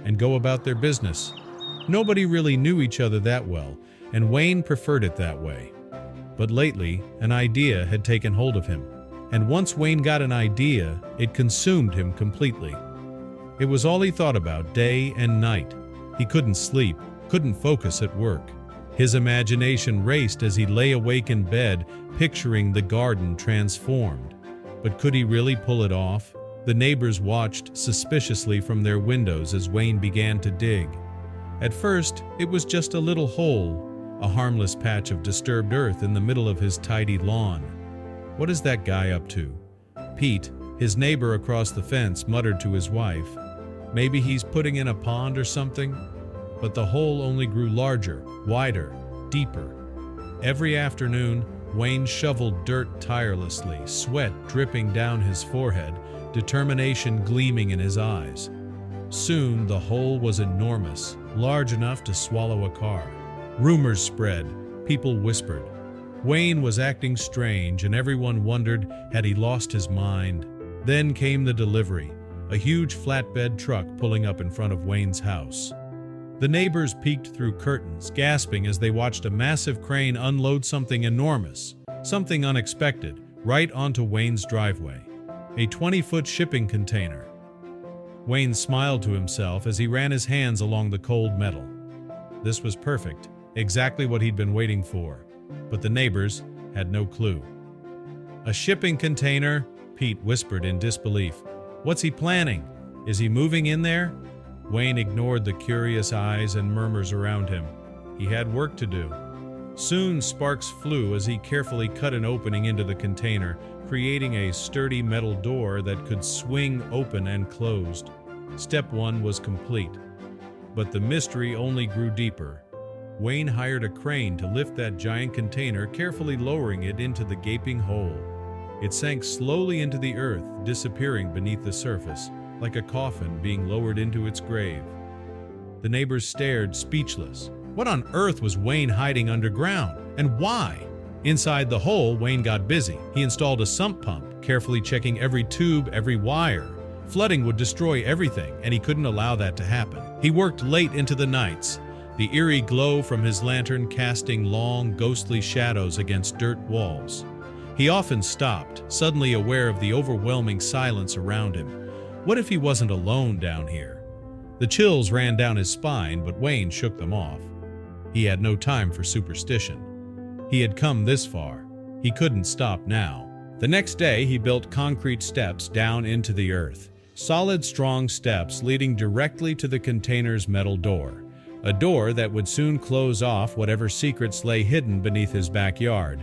and go about their business. Nobody really knew each other that well, and Wayne preferred it that way. But lately, an idea had taken hold of him, and once Wayne got an idea, it consumed him completely. It was all he thought about day and night. He couldn't sleep, couldn't focus at work. His imagination raced as he lay awake in bed, picturing the garden transformed. But could he really pull it off? The neighbors watched suspiciously from their windows as Wayne began to dig. At first, it was just a little hole, a harmless patch of disturbed earth in the middle of his tidy lawn. What is that guy up to? Pete, his neighbor across the fence, muttered to his wife. Maybe he's putting in a pond or something? But the hole only grew larger, wider, deeper. Every afternoon, Wayne shoveled dirt tirelessly, sweat dripping down his forehead, determination gleaming in his eyes. Soon the hole was enormous, large enough to swallow a car. Rumors spread, people whispered. Wayne was acting strange, and everyone wondered, had he lost his mind? Then came the delivery, a huge flatbed truck pulling up in front of Wayne's house. The neighbors peeked through curtains, gasping as they watched a massive crane unload something enormous, something unexpected, right onto Wayne's driveway. A 20-foot shipping container. Wayne smiled to himself as he ran his hands along the cold metal. This was perfect, exactly what he'd been waiting for. But the neighbors had no clue. A shipping container? Pete whispered in disbelief. What's he planning? Is he moving in there? Wayne ignored the curious eyes and murmurs around him. He had work to do. Soon sparks flew as he carefully cut an opening into the container, creating a sturdy metal door that could swing open and closed. Step one was complete. But the mystery only grew deeper. Wayne hired a crane to lift that giant container, carefully lowering it into the gaping hole. It sank slowly into the earth, disappearing beneath the surface, like a coffin being lowered into its grave. The neighbors stared, speechless. What on earth was Wayne hiding underground, and why? Inside the hole, Wayne got busy. He installed a sump pump, carefully checking every tube, every wire. Flooding would destroy everything, and he couldn't allow that to happen. He worked late into the nights, the eerie glow from his lantern casting long, ghostly shadows against dirt walls. He often stopped, suddenly aware of the overwhelming silence around him. What if he wasn't alone down here? The chills ran down his spine, but Wayne shook them off. He had no time for superstition. He had come this far. He couldn't stop now. The next day, he built concrete steps down into the earth. Solid, strong steps leading directly to the container's metal door. A door that would soon close off whatever secrets lay hidden beneath his backyard.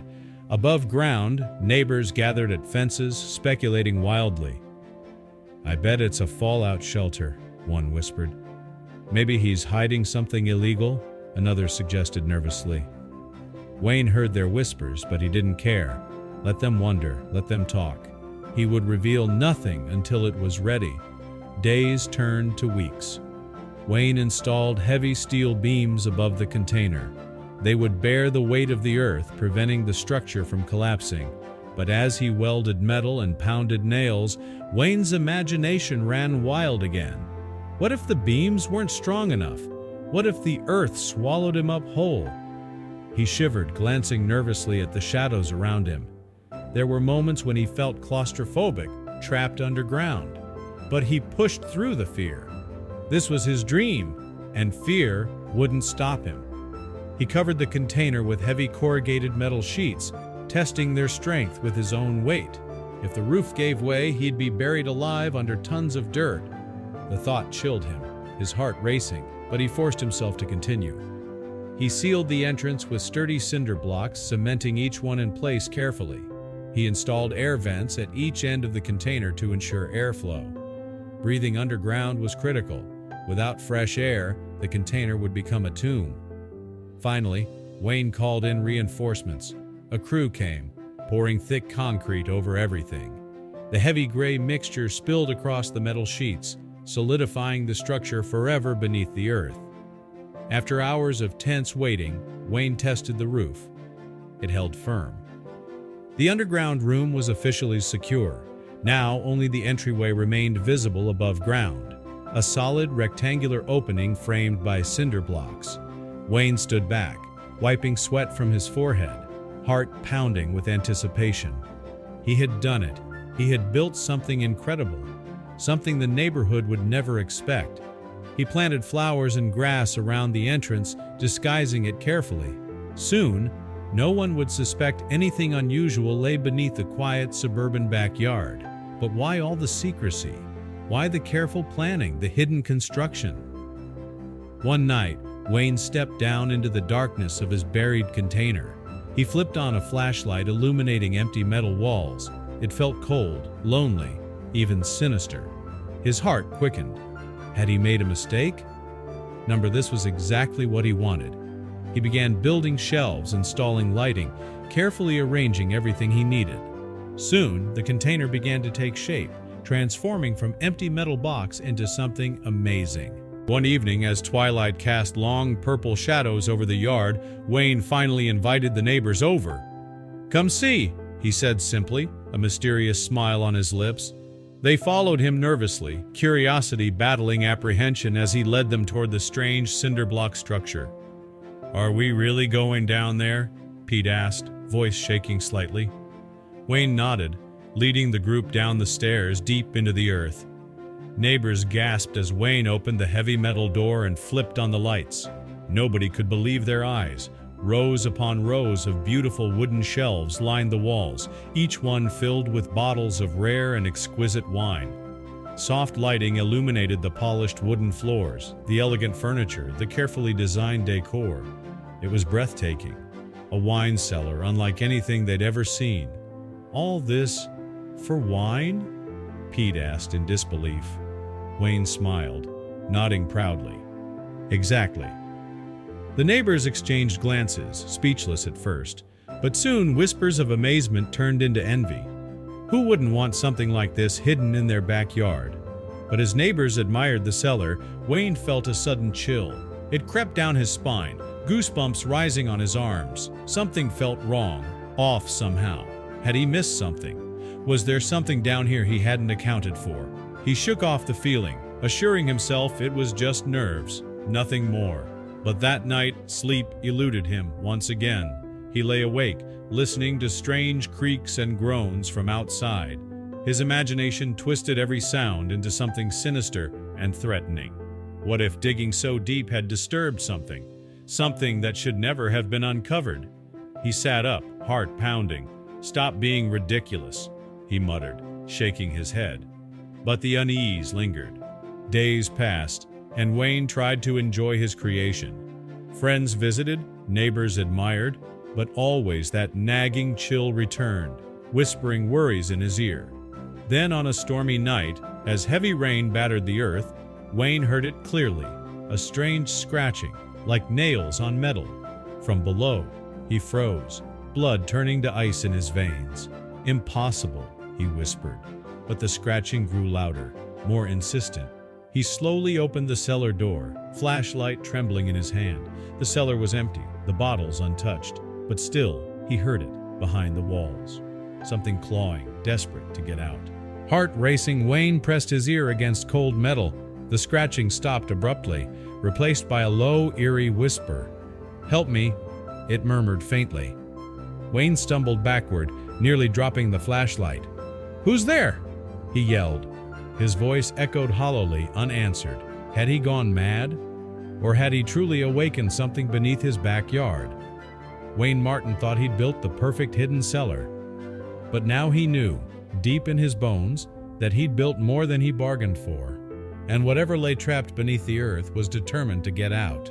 Above ground, neighbors gathered at fences, speculating wildly. "I bet it's a fallout shelter," one whispered. "Maybe he's hiding something illegal," another suggested nervously. Wayne heard their whispers, but he didn't care. Let them wonder, let them talk. He would reveal nothing until it was ready. Days turned to weeks. Wayne installed heavy steel beams above the container. They would bear the weight of the earth, preventing the structure from collapsing. But as he welded metal and pounded nails, Wayne's imagination ran wild again. What if the beams weren't strong enough? What if the earth swallowed him up whole? He shivered, glancing nervously at the shadows around him. There were moments when he felt claustrophobic, trapped underground. But he pushed through the fear. This was his dream, and fear wouldn't stop him. He covered the container with heavy corrugated metal sheets, testing their strength with his own weight. If the roof gave way, he'd be buried alive under tons of dirt. The thought chilled him, his heart racing, but he forced himself to continue. He sealed the entrance with sturdy cinder blocks, cementing each one in place carefully. He installed air vents at each end of the container to ensure airflow. Breathing underground was critical. Without fresh air, the container would become a tomb. Finally, Wayne called in reinforcements. A crew came, pouring thick concrete over everything. The heavy gray mixture spilled across the metal sheets, solidifying the structure forever beneath the earth. After hours of tense waiting, Wayne tested the roof. It held firm. The underground room was officially secure. Now only the entryway remained visible above ground. a solid rectangular opening framed by cinder blocks. Wayne stood back, wiping sweat from his forehead, heart pounding with anticipation. He had done it. He had built something incredible, something the neighborhood would never expect. He planted flowers and grass around the entrance, disguising it carefully. Soon, no one would suspect anything unusual lay beneath the quiet suburban backyard. But why all the secrecy? Why the careful planning, the hidden construction? One night, Wayne stepped down into the darkness of his buried container. He flipped on a flashlight illuminating empty metal walls. It felt cold, lonely, even sinister. His heart quickened. Had he made a mistake? This was exactly what he wanted. He began building shelves, installing lighting, carefully arranging everything he needed. Soon, the container began to take shape, transforming from empty metal box into something amazing. One evening, as twilight cast long purple shadows over the yard, Wayne finally invited the neighbors over. "Come see," he said simply, a mysterious smile on his lips. They followed him nervously, curiosity battling apprehension as he led them toward the strange cinder block structure. "Are we really going down there?" Pete asked, voice shaking slightly. Wayne nodded, leading the group down the stairs deep into the earth. Neighbors gasped as Wayne opened the heavy metal door and flipped on the lights. Nobody could believe their eyes. Rows upon rows of beautiful wooden shelves lined the walls, each one filled with bottles of rare and exquisite wine. Soft lighting illuminated the polished wooden floors, the elegant furniture, the carefully designed decor. It was breathtaking, a wine cellar unlike anything they'd ever seen. "All this for wine?" Pete asked in disbelief. Wayne smiled, nodding proudly. "Exactly." The neighbors exchanged glances, speechless at first, but soon whispers of amazement turned into envy. Who wouldn't want something like this hidden in their backyard? But as neighbors admired the cellar, Wayne felt a sudden chill. It crept down his spine, goosebumps rising on his arms. Something felt wrong, off somehow. Had he missed something? Was there something down here he hadn't accounted for? He shook off the feeling, assuring himself it was just nerves, nothing more. But that night, sleep eluded him once again. He lay awake, listening to strange creaks and groans from outside. His imagination twisted every sound into something sinister and threatening. What if digging so deep had disturbed something? Something that should never have been uncovered? He sat up, heart pounding. "Stop being ridiculous," he muttered, shaking his head. But the unease lingered. Days passed, and Wayne tried to enjoy his creation. Friends visited, neighbors admired, but always that nagging chill returned, whispering worries in his ear. Then on a stormy night, as heavy rain battered the earth, Wayne heard it clearly, a strange scratching, like nails on metal. From below, he froze, blood turning to ice in his veins. "Impossible," he whispered, but the scratching grew louder, more insistent. He slowly opened the cellar door, flashlight trembling in his hand. The cellar was empty, the bottles untouched, but still, he heard it behind the walls. Something clawing, desperate to get out. Heart racing, Wayne pressed his ear against cold metal. The scratching stopped abruptly, replaced by a low, eerie whisper. "Help me," it murmured faintly. Wayne stumbled backward, nearly dropping the flashlight. "Who's there?" he yelled. His voice echoed hollowly, unanswered. Had he gone mad? Or had he truly awakened something beneath his backyard? Wayne Martin thought he'd built the perfect hidden cellar. But now he knew, deep in his bones, that he'd built more than he bargained for. And whatever lay trapped beneath the earth was determined to get out.